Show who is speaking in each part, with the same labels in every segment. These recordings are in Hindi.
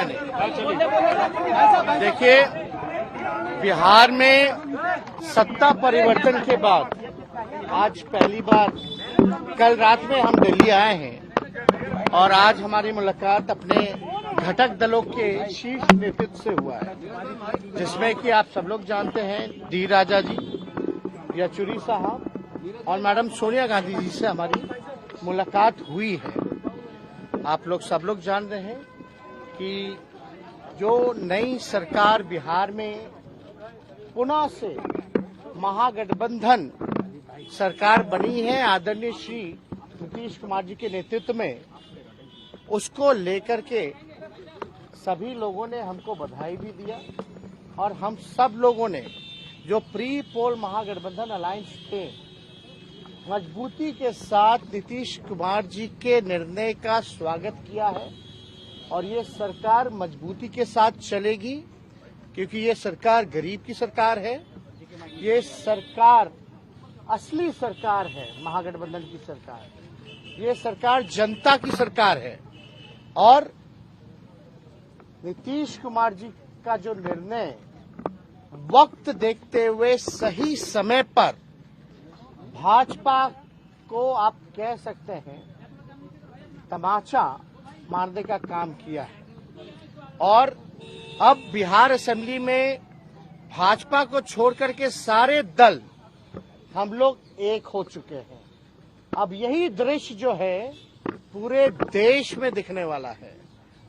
Speaker 1: मिनट। देखिए, बिहार में सत्ता परिवर्तन के बाद आज पहली बार, कल रात में हम दिल्ली आए हैं और आज हमारी मुलाकात अपने घटक दलों के शीर्ष नेतृत्व से हुआ है, जिसमें कि आप सब लोग जानते हैं डी राजा जी, येचुरी साहब और मैडम सोनिया गांधी जी से हमारी मुलाकात हुई है। आप लोग सब लोग जान रहे हैं कि जो नई सरकार बिहार में पुनः से महागठबंधन सरकार बनी है आदरणीय श्री नीतीश कुमार जी के नेतृत्व में, उसको लेकर के सभी लोगों ने हमको बधाई भी दिया और हम सब लोगों ने जो प्री पोल महागठबंधन अलायंस थे, मजबूती के साथ नीतीश कुमार जी के निर्णय का स्वागत किया है और ये सरकार मजबूती के साथ चलेगी, क्योंकि ये सरकार गरीब की सरकार है। ये सरकार असली सरकार है, महागठबंधन की सरकार। ये सरकार जनता की सरकार है और नीतीश कुमार जी का जो निर्णय वक्त देखते हुए सही समय पर भाजपा को आप कह सकते हैं तमाचा मारने का काम किया है और अब बिहार असेंबली में भाजपा को छोड़कर के सारे दल हम लोग एक हो चुके हैं। अब यही दृश्य जो है पूरे देश में दिखने वाला है।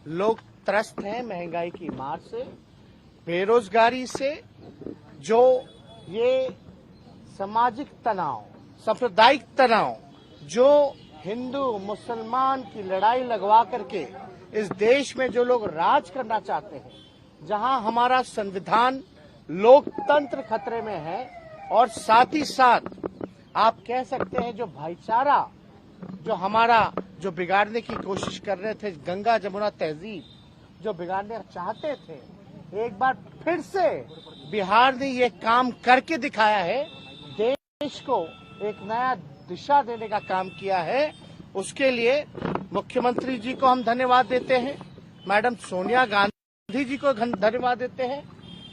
Speaker 1: लोग त्रस्त हैं महंगाई की मार से, बेरोजगारी से, जो ये सामाजिक तनाव, सांप्रदायिक तनाव, जो हिंदू मुसलमान की लड़ाई लगवा करके इस देश में जो लोग राज करना चाहते हैं, जहां हमारा संविधान लोकतंत्र खतरे में है और साथ ही साथ आप कह सकते हैं जो भाईचारा जो हमारा जो बिगाड़ने की कोशिश कर रहे थे, गंगा जमुना तहजीब जो बिगाड़ने चाहते थे, एक बार फिर से बिहार ने ये काम करके दिखाया है। देश को एक नया दिशा देने का काम किया है। उसके लिए मुख्यमंत्री जी को हम धन्यवाद देते हैं, मैडम सोनिया गांधी जी को धन्यवाद देते हैं,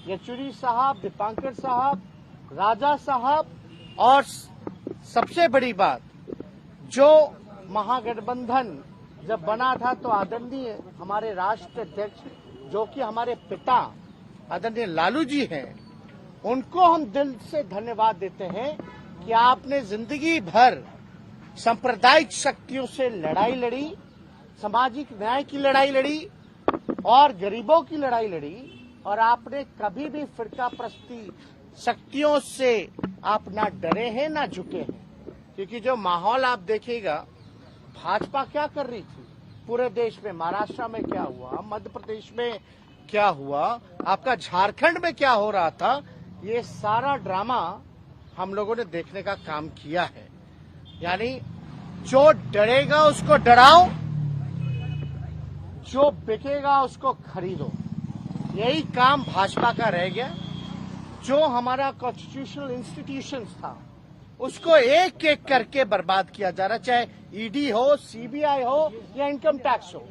Speaker 1: येचुरी साहब, दीपांकर साहब, राजा साहब और सबसे बड़ी बात, जो महागठबंधन जब बना था तो आदरणीय हमारे राष्ट्र अध्यक्ष जो कि हमारे पिता आदरणीय लालू जी हैं, उनको हम दिल से धन्यवाद देते हैं कि आपने जिंदगी भर सांप्रदायिक शक्तियों से लड़ाई लड़ी, सामाजिक न्याय की लड़ाई लड़ी और गरीबों की लड़ाई लड़ी और आपने कभी भी फिरका प्रस्ती शक्तियों से आप ना डरे हैं ना झुके हैं। क्योंकि जो माहौल आप देखिएगा, भाजपा क्या कर रही थी पूरे देश में, महाराष्ट्र में क्या हुआ, मध्य प्रदेश में क्या हुआ, आपका झारखंड में क्या हो रहा था, ये सारा ड्रामा हम लोगों ने देखने का काम किया है। यानी जो डरेगा उसको डराओ, जो बिकेगा उसको खरीदो, यही काम भाजपा का रह गया। जो हमारा कॉन्स्टिट्यूशनल इंस्टीट्यूशंस था उसको एक एक करके बर्बाद किया जा रहा, चाहे ईडी हो, सीबीआई हो या इनकम टैक्स हो।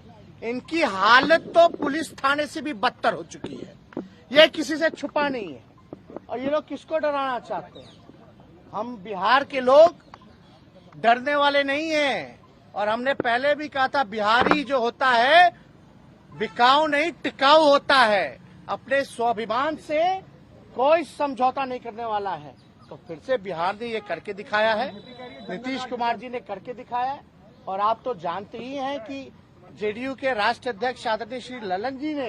Speaker 1: इनकी हालत तो पुलिस थाने से भी बदतर हो चुकी है। ये किसी से छुपा नहीं है और ये लोग किसको डराना चाहते हैं। हम बिहार के लोग डरने वाले नहीं हैं और हमने पहले भी कहा था, बिहारी जो होता है बिकाऊ नहीं टिकाऊ होता है, अपने स्वाभिमान से कोई समझौता नहीं करने वाला है। तो फिर से बिहार ने ये करके दिखाया है, नीतीश कुमार जी ने करके दिखाया है। और आप तो जानते ही हैं कि जेडीयू के राष्ट्र अध्यक्ष आदरणीय श्री ललन जी ने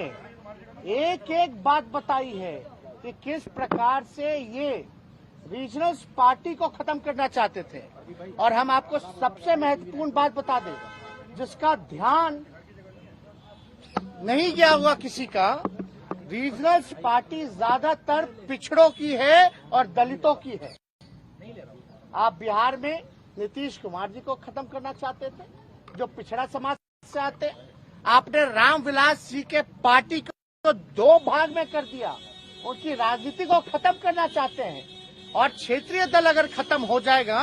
Speaker 1: एक एक बात बताई है कि किस प्रकार से ये रीजनल पार्टी को खत्म करना चाहते थे। और हम आपको सबसे महत्वपूर्ण बात बता दें, जिसका ध्यान नहीं गया हुआ किसी का, रीजनल पार्टी ज्यादातर पिछड़ों की है और दलितों की है। आप बिहार में नीतीश कुमार जी को खत्म करना चाहते थे, जो पिछड़ा समाज से आते। आपने रामविलास जी के पार्टी को दो भाग में कर दिया, उनकी राजनीति को खत्म करना चाहते हैं। और क्षेत्रीय दल अगर खत्म हो जाएगा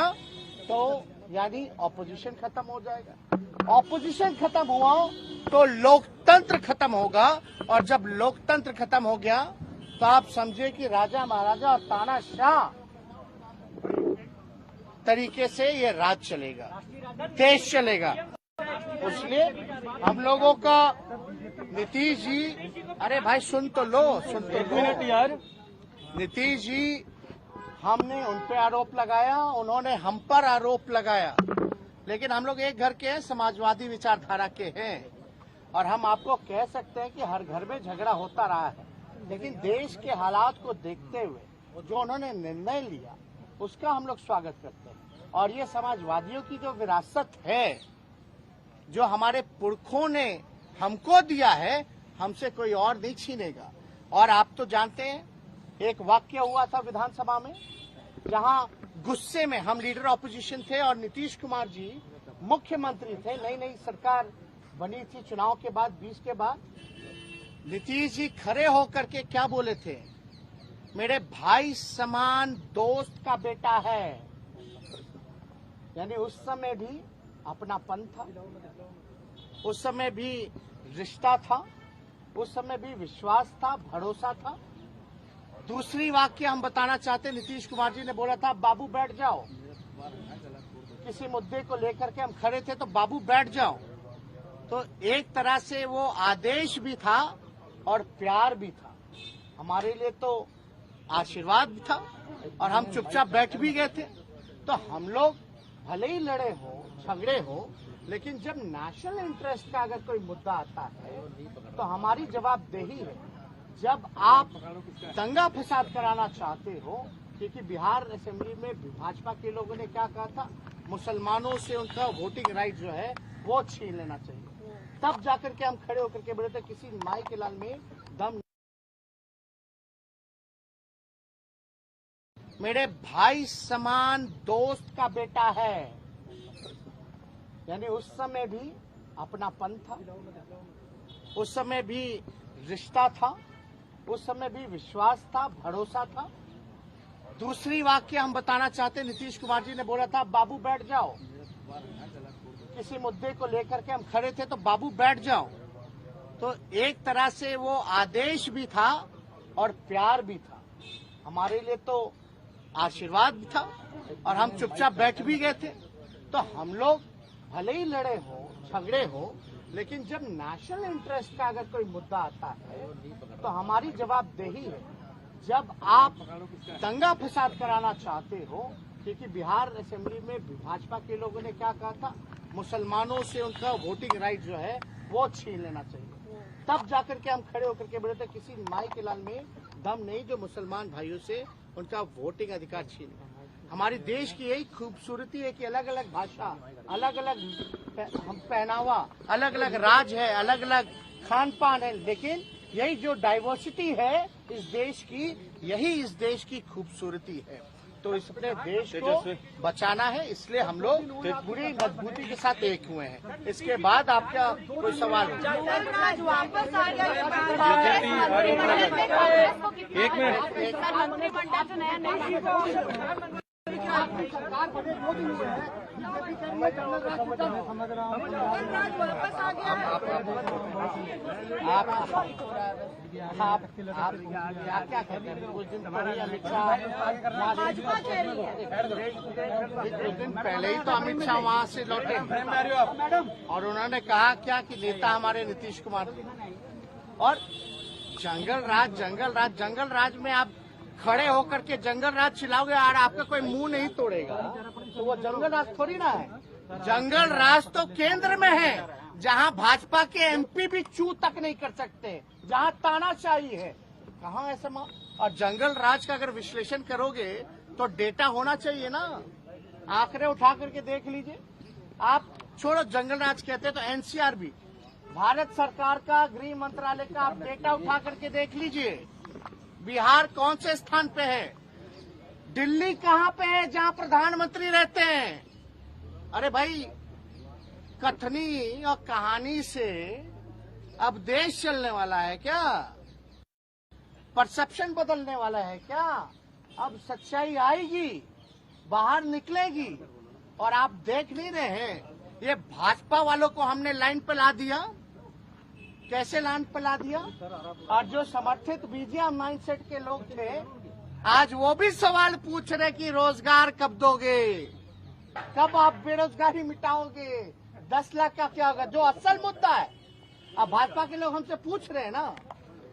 Speaker 1: तो यानी ऑपोजिशन खत्म हो जाएगा। ऑपोजिशन खत्म हुआ तो लोकतंत्र खत्म होगा, और जब लोकतंत्र खत्म हो गया तो आप समझे कि राजा महाराजा और तानाशाह तरीके से ये राज चलेगा, देश चलेगा। इसलिए हम लोगों का नीतीश जी, अरे भाई सुन तो लो, सुन तो लो यार। नीतीश जी, हमने उन पे आरोप लगाया, उन्होंने हम पर आरोप लगाया, लेकिन हम लोग एक घर के हैं, समाजवादी विचारधारा के हैं, और हम आपको कह सकते हैं कि हर घर में झगड़ा होता रहा है, लेकिन देश के हालात को देखते हुए जो उन्होंने निर्णय लिया उसका हम लोग स्वागत करते हैं। और ये समाजवादियों की जो विरासत है, जो हमारे पुरखों ने हमको दिया है, हमसे कोई और नहीं छीनेगा। और आप तो जानते हैं, एक वाक्य हुआ था विधानसभा में, जहां गुस्से में हम लीडर ऑपोजिशन थे और नीतीश कुमार जी मुख्यमंत्री थे, नई नई सरकार बनी थी चुनाव के बाद, 20 के बाद। नीतीश जी खड़े होकर के क्या बोले थे? मेरे भाई समान दोस्त का बेटा है। यानी उस समय भी अपनापन था, उस समय भी रिश्ता था, उस समय भी विश्वास था, भरोसा था। दूसरी वाक्य हम बताना चाहते, नीतीश कुमार जी ने बोला था बाबू बैठ जाओ, किसी मुद्दे को लेकर के हम खड़े थे तो बाबू बैठ जाओ। तो एक तरह से वो आदेश भी था और प्यार भी था, हमारे लिए तो आशीर्वाद भी था, और हम चुपचाप बैठ भी गए थे। तो हम लोग भले ही लड़े हो, झगड़े हो, लेकिन जब नेशनल इंटरेस्ट का अगर कोई मुद्दा आता है तो हमारी जवाबदेही है। जब आप दंगा फसाद कराना चाहते हो, क्योंकि बिहार असेंबली में भाजपा के लोगों ने क्या कहा था, मुसलमानों से उनका वोटिंग राइट जो है वो छीन लेना चाहिए, तब जाकर के हम खड़े होकर के बोले थे किसी माई के लाल में दम। मेरे भाई समान दोस्त का बेटा है। यानी उस समय भी अपनापन था, उस समय भी रिश्ता था, उस समय भी विश्वास था, भरोसा था। दूसरी वाक्य हम बताना चाहते, नीतीश कुमार जी ने बोला था बाबू बैठ जाओ, किसी मुद्दे को लेकर के हम खड़े थे तो बाबू बैठ जाओ। तो एक तरह से वो आदेश भी था और प्यार भी था, हमारे लिए तो आशीर्वाद भी था, और हम चुपचाप बैठ भी गए थे। तो हम लोग भले ही लड़े हो, झगड़े हो, लेकिन जब नेशनल इंटरेस्ट का अगर कोई मुद्दा आता है तो हमारी जवाबदेही है। जब आप दंगा फसाद कराना चाहते हो, क्योंकि बिहार असेंबली में भाजपा के लोगों ने क्या कहा था, मुसलमानों से उनका वोटिंग राइट जो है वो छीन लेना चाहिए, तब जाकर के हम खड़े होकर के बोले थे किसी माई के लाल में दम नहीं जो मुसलमान भाइयों से उनका वोटिंग अधिकार छीन। हमारे देश की यही खूबसूरती है कि अलग अलग भाषा, अलग अलग पहनावा, अलग अलग राज है, अलग अलग खान पान है, लेकिन यही जो डाइवर्सिटी है इस देश की, यही इस देश की खूबसूरती है। तो इस अपने देश को बचाना है, इसलिए हम लोग पूरी मजबूती के साथ एक हुए हैं। इसके बाद आपका कोई सवाल हो?
Speaker 2: एक मिनट,
Speaker 1: सरकार बने 2 दिन हुए हैं, बीजेपी कह रही है जनरल राज खत्म है। आप क्या कहते हैं? कुछ दिन पहले अमित शाह, कुछ दिन पहले ही तो अमित शाह वहाँ से लौटे और उन्होंने कहा क्या कि नेता हमारे नीतीश कुमार, और जंगल राज में आप खड़े होकर के जंगल राज चिल्लाओगे और आपका कोई मुंह नहीं तोड़ेगा, तो वो जंगल राज थोड़ी ना है। जंगल राज तो केंद्र में है, जहां भाजपा के एमपी भी चू तक नहीं कर सकते, जहां तानाशाही है, कहां ऐसा और जंगल राज का अगर विश्लेषण करोगे तो डेटा होना चाहिए ना, आंकड़े उठा करके देख लीजिए। आप छोड़ो जंगल राज कहते तो एनसीआर भी, भारत सरकार का गृह मंत्रालय का आप डेटा उठा करके देख लीजिए, बिहार कौन से स्थान पे है, दिल्ली कहां पे है जहां प्रधानमंत्री रहते हैं। अरे भाई, कथनी और कहानी से अब देश चलने वाला है क्या? परसेप्शन बदलने वाला है क्या? अब सच्चाई आएगी, बाहर निकलेगी, और आप देख नहीं रहे हैं ये भाजपा वालों को हमने लाइन पे ला दिया। कैसे लाइन पे ला दिया? और जो समर्थित बीजेपी माइंडसेट के लोग थे, आज वो भी सवाल पूछ रहे कि रोजगार कब दोगे, कब आप बेरोजगारी मिटाओगे, 10 लाख का क्या होगा, जो असल मुद्दा है। अब भाजपा के लोग हमसे पूछ रहे हैं ना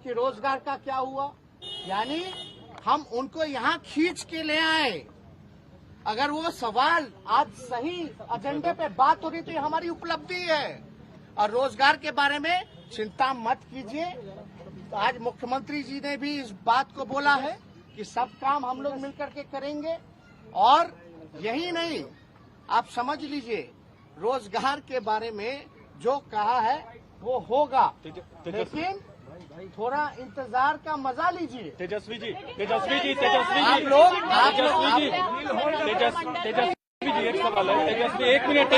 Speaker 1: कि रोजगार का क्या हुआ, यानी हम उनको यहाँ खींच के ले आए। अगर वो सवाल आज सही एजेंडे पे बात हो रही तो ये हमारी उपलब्धि है। और रोजगार के बारे में चिंता मत कीजिए। तो आज मुख्यमंत्री जी ने भी इस बात को बोला है कि सब काम हम लोग मिलकर के करेंगे। और यही नहीं, आप समझ लीजिए, रोजगार के बारे में जो कहा है वो होगा, लेकिन थोड़ा इंतजार का मजा लीजिए।
Speaker 2: तेजस्वी जी
Speaker 1: आप लोग
Speaker 2: तेजस्वी जी एक सवाल है। तेजस्वी एक मिनट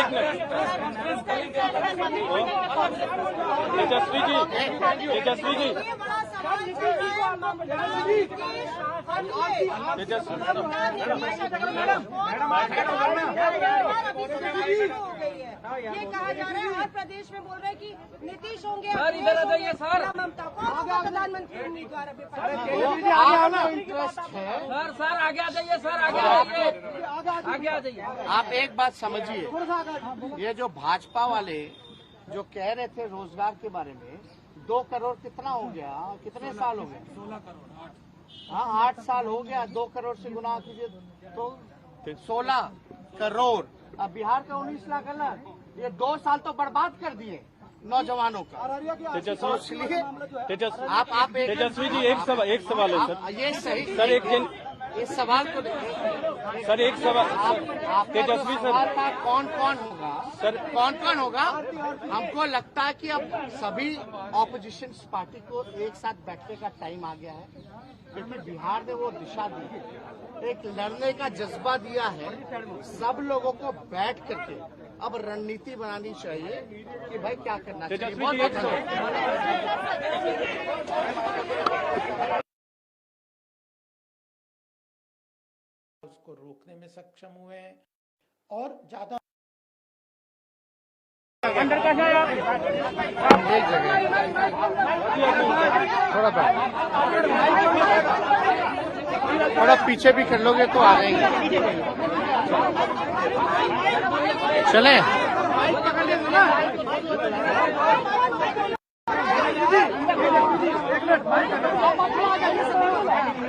Speaker 2: तेजस्वी जी
Speaker 3: ये कहा जा रहा है, हर प्रदेश में बोल रहे हैं कि नीतीश होंगे।
Speaker 4: सर इधर आ जाइए सर।
Speaker 3: ममता कौन प्रधानमंत्री उम्मीदवार अभी
Speaker 1: आपको इंटरेस्ट है।
Speaker 4: सर आगे आ जाइए सर, आगे आ जाइए।
Speaker 1: आप एक बात समझिए, ये जो भाजपा वाले जो कह रहे थे रोजगार के बारे में, 2 करोड़ कितना हो गया, कितने साल हो गए? 16 करोड़। हाँ, 8 साल हो गया। 2 करोड़ से गुना कीजिए तो 16 करोड़। अब बिहार का 19 लाख अलग, ये 2 साल तो बर्बाद कर दिए नौजवानों का। इसलिए आप
Speaker 2: तेजस्वी जी एक सवाल है सर।
Speaker 1: ये सही
Speaker 2: सर
Speaker 1: इस सवाल को
Speaker 2: सर एक सवाल तेजस्वी सर
Speaker 1: कौन कौन होगा। हमको लगता है कि अब सभी ऑपोजिशन पार्टी को एक साथ बैठने का टाइम आ गया है, क्योंकि बिहार ने वो दिशा दी है, एक लड़ने का जज्बा दिया है। सब लोगों को बैठ करके अब रणनीति बनानी चाहिए कि भाई क्या करना चाहिए।
Speaker 5: उसको रोकने में सक्षम हुए हैं और ज्यादा
Speaker 1: एक जगह थोड़ा पीछे भी कर लोगे तो आ जाएंगे। चले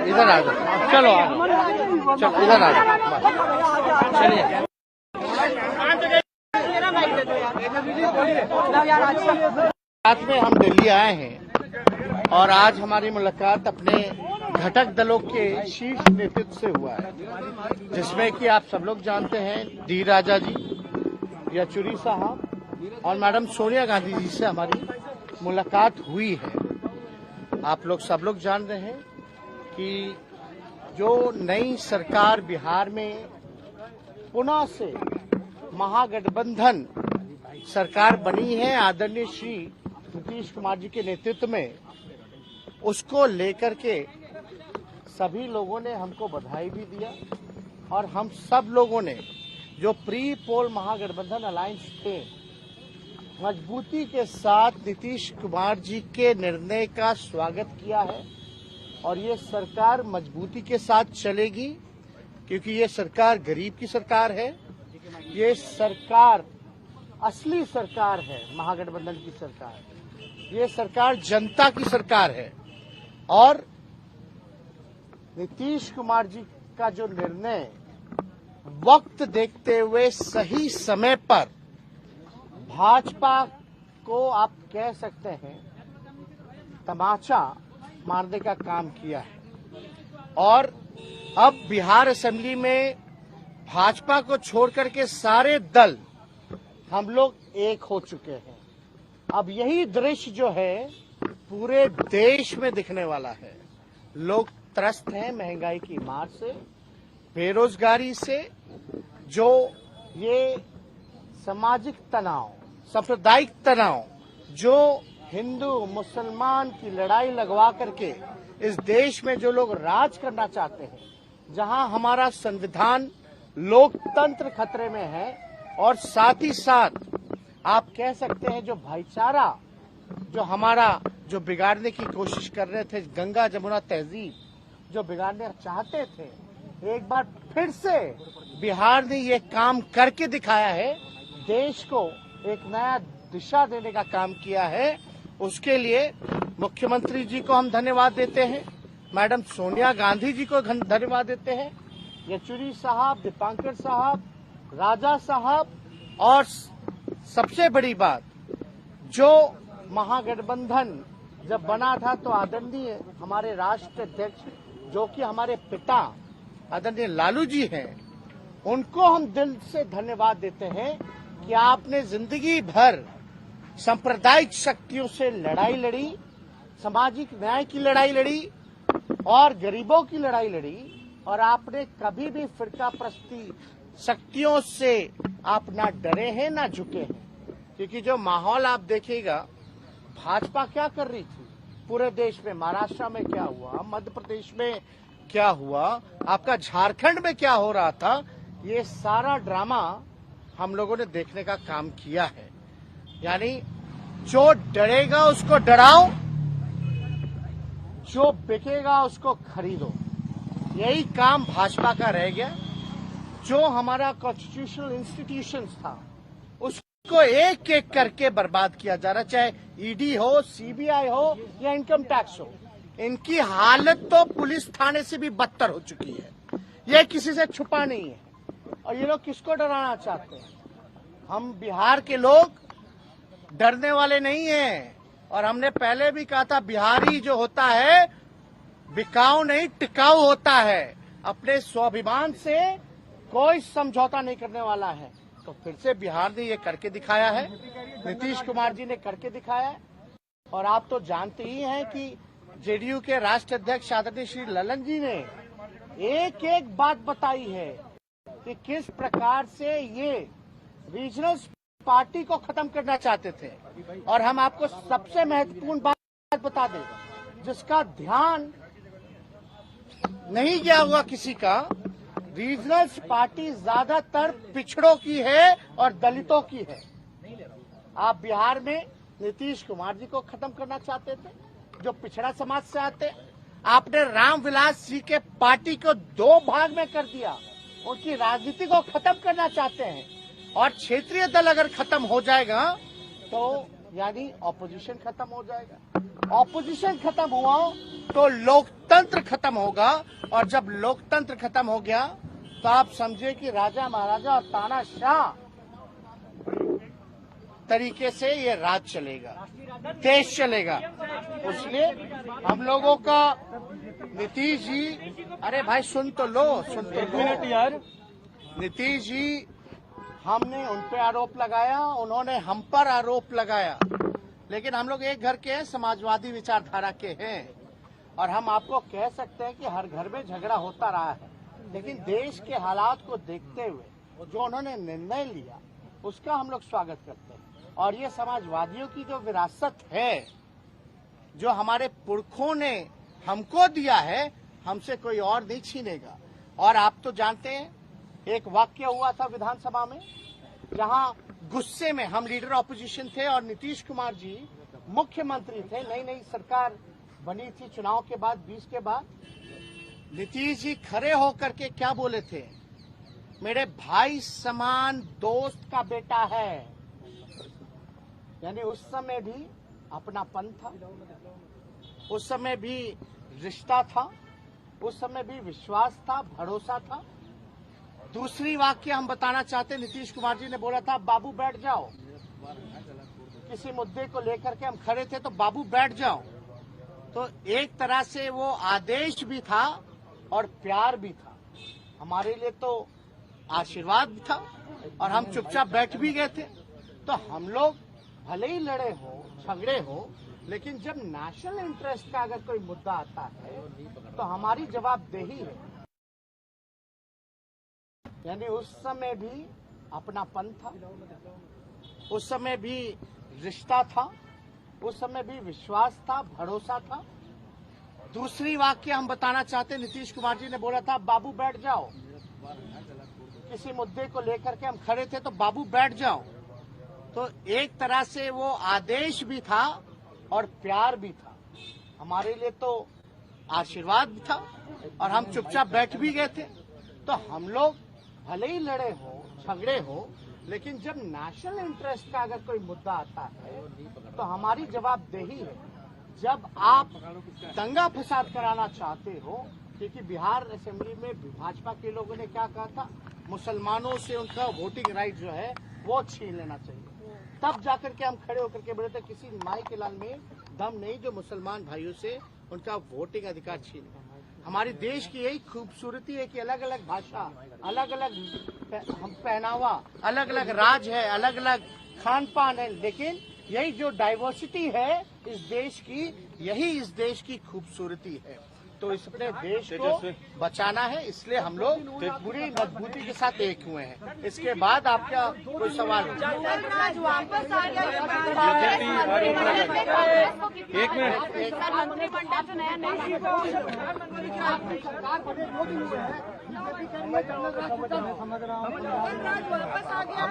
Speaker 1: इधर आ जाओ, चलो चलो इधर आ जाओ, चलिए। साथ में हम दिल्ली आए हैं और आज हमारी मुलाकात अपने घटक दलों के शीर्ष नेतृत्व से हुआ है, जिसमें कि आप सब लोग जानते हैं डी राजा जी, येचुरी साहब और मैडम सोनिया गांधी जी से हमारी मुलाकात हुई है। आप लोग सब लोग जान रहे हैं कि जो नई सरकार बिहार में पुनः से महागठबंधन सरकार बनी है आदरणीय श्री नीतीश कुमार जी के नेतृत्व में, उसको लेकर के सभी लोगों ने हमको बधाई भी दिया। और हम सब लोगों ने जो प्री पोल महागठबंधन अलायंस थे, मजबूती के साथ नीतीश कुमार जी के निर्णय का स्वागत किया है। और ये सरकार मजबूती के साथ चलेगी, क्योंकि ये सरकार गरीब की सरकार है, ये सरकार असली सरकार है, महागठबंधन की सरकार, ये सरकार जनता की सरकार है। और नीतीश कुमार जी का जो निर्णय वक्त देखते हुए सही समय पर भाजपा को आप कह सकते हैं तमाचा मारने का काम किया है। और अब बिहार असेंबली में भाजपा को छोड़कर के सारे दल हम लोग एक हो चुके हैं। अब यही दृश्य जो है पूरे देश में दिखने वाला है। लोग त्रस्त हैं महंगाई की मार से, बेरोजगारी से, जो ये सामाजिक तनाव, सांप्रदायिक तनाव, जो हिंदू मुसलमान की लड़ाई लगवा करके इस देश में जो लोग राज करना चाहते हैं, जहां हमारा संविधान लोकतंत्र खतरे में है और साथ ही साथ आप कह सकते हैं जो भाईचारा जो हमारा जो बिगाड़ने की कोशिश कर रहे थे, गंगा जमुना तहजीब जो बिगाड़ने चाहते थे, एक बार फिर से बिहार ने ये काम करके दिखाया है, देश को एक नया दिशा देने का काम किया है। उसके लिए मुख्यमंत्री जी को हम धन्यवाद देते हैं, मैडम सोनिया गांधी जी को धन्यवाद देते हैं, येचुरी साहब, दीपांकर साहब, राजा साहब, और सबसे बड़ी बात, जो महागठबंधन जब बना था तो आदरणीय हमारे राष्ट्र अध्यक्ष जो कि हमारे पिता आदरणीय लालू जी हैं, उनको हम दिल से धन्यवाद देते हैं कि आपने जिंदगी भर सांप्रदायिक शक्तियों से लड़ाई लड़ी, सामाजिक न्याय की लड़ाई लड़ी और गरीबों की लड़ाई लड़ी, और आपने कभी भी फिरका प्रस्ती शक्तियों से आप ना डरे हैं ना झुके हैं। क्योंकि जो माहौल आप देखिएगा, भाजपा क्या कर रही थी पूरे देश में, महाराष्ट्र में क्या हुआ, मध्य प्रदेश में क्या हुआ, आपका झारखंड में क्या हो रहा था, ये सारा ड्रामा हम लोगों ने देखने का काम किया है। यानी जो डरेगा उसको डराओ, जो बिकेगा उसको खरीदो, यही काम भाजपा का रह गया। जो हमारा कॉन्स्टिट्यूशनल इंस्टीट्यूशंस था उसको एक एक करके बर्बाद किया जा रहा, चाहे ईडी हो, सीबीआई हो या इनकम टैक्स हो। इनकी हालत तो पुलिस थाने से भी बदतर हो चुकी है, ये किसी से छुपा नहीं है। और ये लोग किसको डराना चाहते हैं? हम बिहार के लोग डरने वाले नहीं हैं, और हमने पहले भी कहा था बिहारी जो होता है बिकाऊ नहीं टिकाऊ होता है, अपने स्वाभिमान से कोई समझौता नहीं करने वाला है। तो फिर से बिहार ने ये करके दिखाया है, नीतीश कुमार जी ने करके दिखाया है। और आप तो जानते ही हैं कि जेडीयू के राष्ट्रीय अध्यक्ष आदरणीय श्री ललन जी ने एक एक बात बताई है कि किस प्रकार से ये रीजनल पार्टी को खत्म करना चाहते थे। और हम आपको सबसे महत्वपूर्ण बात बता दें जिसका ध्यान नहीं गया हुआ किसी का, रीजनल पार्टी ज्यादातर पिछड़ों की है और दलितों की है। आप बिहार में नीतीश कुमार जी को खत्म करना चाहते थे जो पिछड़ा समाज से आते, आपने रामविलास जी के पार्टी को 2 भाग में कर दिया, उनकी राजनीति को खत्म करना चाहते हैं। और क्षेत्रीय दल अगर खत्म हो जाएगा तो यानी ऑपोजिशन खत्म हो जाएगा, ऑपोजिशन खत्म हुआ तो लोकतंत्र खत्म होगा, और जब लोकतंत्र खत्म हो गया तो आप समझे कि राजा महाराजा और तानाशाह तरीके से ये राज चलेगा, देश चलेगा। इसलिए हम लोगों का नीतीश जी, अरे भाई सुन तो लो, सुन तो लो यार। नीतीश जी, हमने उन पे आरोप लगाया, उन्होंने हम पर आरोप लगाया, लेकिन हम लोग एक घर के हैं, समाजवादी विचारधारा के हैं। और हम आपको कह सकते हैं कि हर घर में झगड़ा होता रहा है, लेकिन देश के हालात को देखते हुए जो उन्होंने निर्णय लिया उसका हम लोग स्वागत करते हैं। और ये समाजवादियों की जो विरासत है, जो हमारे पुरखों ने हमको दिया है, हमसे कोई और नहीं छीनेगा। और आप तो जानते हैं एक वाक्य हुआ था विधानसभा में, जहां गुस्से में हम लीडर ऑपोजिशन थे और नीतीश कुमार जी मुख्यमंत्री थे, नई नई सरकार बनी थी चुनाव के बाद, 20 के बाद। नीतीश जी खड़े होकर के क्या बोले थे, मेरे भाई समान दोस्त का बेटा है। यानी उस समय भी अपनापन था, उस समय भी रिश्ता था, उस समय भी विश्वास था, भरोसा था। दूसरी वाक्य हम बताना चाहते, नीतीश कुमार जी ने बोला था बाबू बैठ जाओ, किसी मुद्दे को लेकर के हम खड़े थे तो बाबू बैठ जाओ। तो एक तरह से वो आदेश भी था और प्यार भी था, हमारे लिए तो आशीर्वाद था, और हम चुपचाप बैठ भी गए थे। तो हम लोग भले ही लड़े हो, झगड़े हो, लेकिन जब नेशनल इंटरेस्ट का अगर कोई मुद्दा आता है तो हमारी जवाबदेही है। यानी उस समय भी अपनापन था, उस समय भी रिश्ता था, उस समय भी विश्वास था, भरोसा था। दूसरी वाक्य हम बताना चाहते, नीतीश कुमार जी ने बोला था बाबू बैठ जाओ, किसी मुद्दे को लेकर के हम खड़े थे तो बाबू बैठ जाओ। तो एक तरह से वो आदेश भी था और प्यार भी था। हमारे लिए तो आशीर्वाद था और हम चुपचाप बैठ भी गए थे। तो हम लोग भले ही लड़े हो, झगड़े हो, लेकिन जब नेशनल इंटरेस्ट का अगर कोई मुद्दा आता है तो हमारी जवाबदेही है। जब आप दंगा फसाद कराना चाहते हो, क्योंकि बिहार असेंबली में भाजपा के लोगों ने क्या कहा था, मुसलमानों से उनका वोटिंग राइट जो है वो छीन लेना चाहिए, तब जाकर के हम खड़े होकर के बोले थे किसी माई के लाल में दम नहीं जो मुसलमान भाइयों से उनका वोटिंग अधिकार छीन। हमारे देश की यही खूबसूरती है कि अलग अलग भाषा, अलग अलग हम पहनावा, अलग अलग राज है, अलग अलग खान पान है, लेकिन यही जो डाइवर्सिटी है इस देश की, यही इस देश की खूबसूरती है। तो इस अपने देश को बचाना है, इसलिए हम लोग पूरी मजबूती के साथ एक हुए हैं। इसके बाद आपका कोई सवाल हो?
Speaker 3: वापस आ गया।
Speaker 2: एक मिनट,
Speaker 3: मंत्रिमंडल तो नया नहीं वापस आ गया।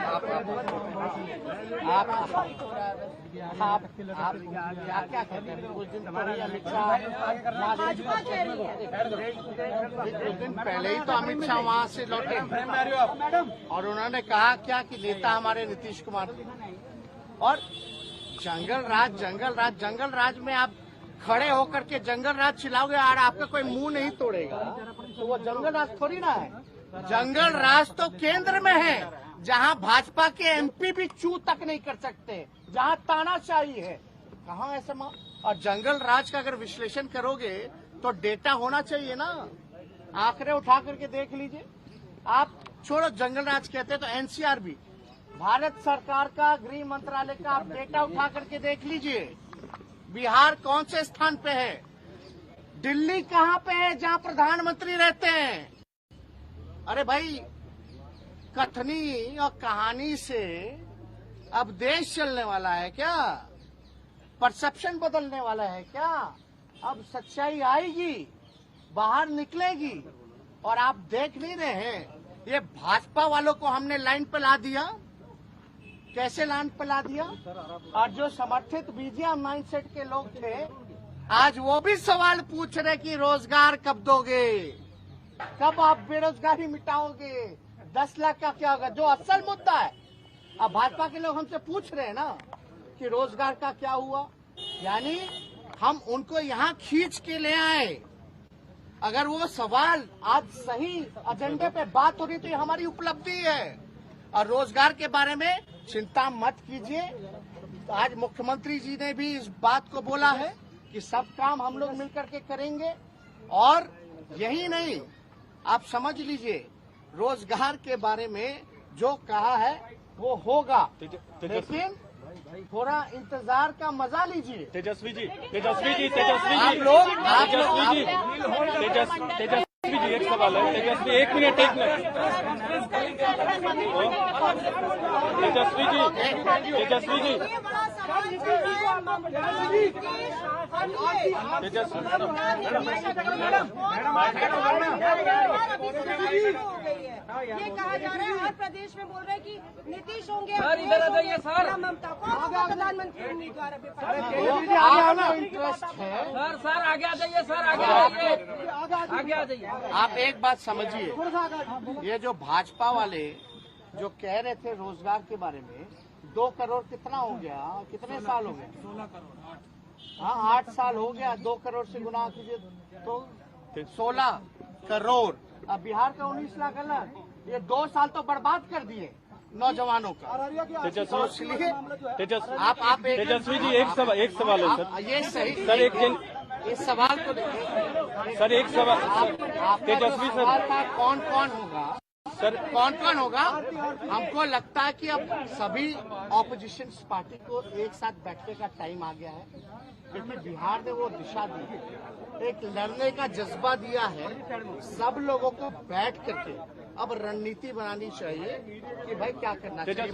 Speaker 1: आप क्या कहते हैं? कुछ दिन पहले अमित शाह कुछ दिन पहले ही तो अमित शाह वहाँ से लौटे और उन्होंने कहा क्या कि नेता हमारे नीतीश कुमार थे। और जंगल राज में आप खड़े होकर के जंगल राज चिल्लाओगे और आपका कोई मुंह नहीं तोड़ेगा तो वो जंगल राज थोड़ी ना है। जंगल राज तो केंद्र में है, जहाँ भाजपा के एमपी भी चू तक नहीं कर सकते, जहाँ तानाशाही है। कहाँ ऐसा? और जंगल राज का अगर विश्लेषण करोगे तो डेटा होना चाहिए ना, आंकड़े उठा करके देख लीजिए। आप छोड़ो जंगल राज कहते हैं तो एनसीआरबी, भारत सरकार का गृह मंत्रालय का आप डेटा उठा करके देख लीजिए। बिहार कौन से स्थान पे है? दिल्ली कहाँ पे है जहाँ प्रधानमंत्री रहते हैं? अरे भाई, कथनी और कहानी से अब देश चलने वाला है क्या? परसेप्शन बदलने वाला है क्या? अब सच्चाई आएगी, बाहर निकलेगी। और आप देख नहीं रहे हैं, ये भाजपा वालों को हमने लाइन पे ला दिया। कैसे लाइन पे ला दिया? और जो समर्थित बीजेपी माइंडसेट के लोग थे, आज वो भी सवाल पूछ रहे कि रोजगार कब दोगे, कब आप बेरोजगारी मिटाओगे, 10 लाख का क्या होगा, जो असल मुद्दा है। अब भाजपा के लोग हमसे पूछ रहे हैं ना कि रोजगार का क्या हुआ। यानी हम उनको यहाँ खींच के ले आए। अगर वो सवाल आज सही एजेंडे पे बात हो रही तो ये हमारी उपलब्धि है। और रोजगार के बारे में चिंता मत कीजिए, आज मुख्यमंत्री जी ने भी इस बात को बोला है कि सब काम हम लोग मिलकर के करेंगे। और यही नहीं, आप समझ लीजिए, रोजगार के बारे में जो कहा है वो होगा, लेकिन थोड़ा इंतजार का मजा लीजिए।
Speaker 2: तेजस्वी जी,
Speaker 1: आप लोग
Speaker 2: तेजस्वी जी, एक सवाल है। तेजस्वी, एक मिनट। तेजस्वी जी,
Speaker 3: ये कहा जा रहा है, हर प्रदेश में बोल रहे हैं कि नीतीश होंगे।
Speaker 4: सर इधर आ जाइए सर।
Speaker 3: ममता को प्रधानमंत्री उम्मीदवार है।
Speaker 1: आपको इंटरेस्ट है।
Speaker 4: सर आगे आ जाइए सर, आगे आ जाइए।
Speaker 1: आप एक बात समझिए, ये जो भाजपा वाले जो कह रहे थे रोजगार के बारे में, 2 करोड़ कितना हो गया? कितने साल हो गए? 16 करोड़। हाँ, 8 साल हो गया। 2 करोड़ से गुना कीजिए तो 16 करोड़। अब बिहार का 19 लाख अलग, ये 2 साल तो बर्बाद कर दिए नौजवानों का। तो इसलिए आप
Speaker 2: तेजस्वी जी, एक सवाल है सर।
Speaker 1: ये सही
Speaker 2: सर,
Speaker 1: इस सवाल को
Speaker 2: सर, एक सवाल तेजस्वी सर,
Speaker 1: कौन कौन होगा
Speaker 2: सर,
Speaker 1: कौन होगा? हमको लगता है कि अब सभी ऑपोजिशन पार्टी को एक साथ बैठने का टाइम आ गया है, क्योंकि बिहार ने वो दिशा दी, एक लड़ने का जज्बा दिया है। सब लोगों को बैठ करके अब रणनीति बनानी चाहिए कि भाई क्या करना चाहिए।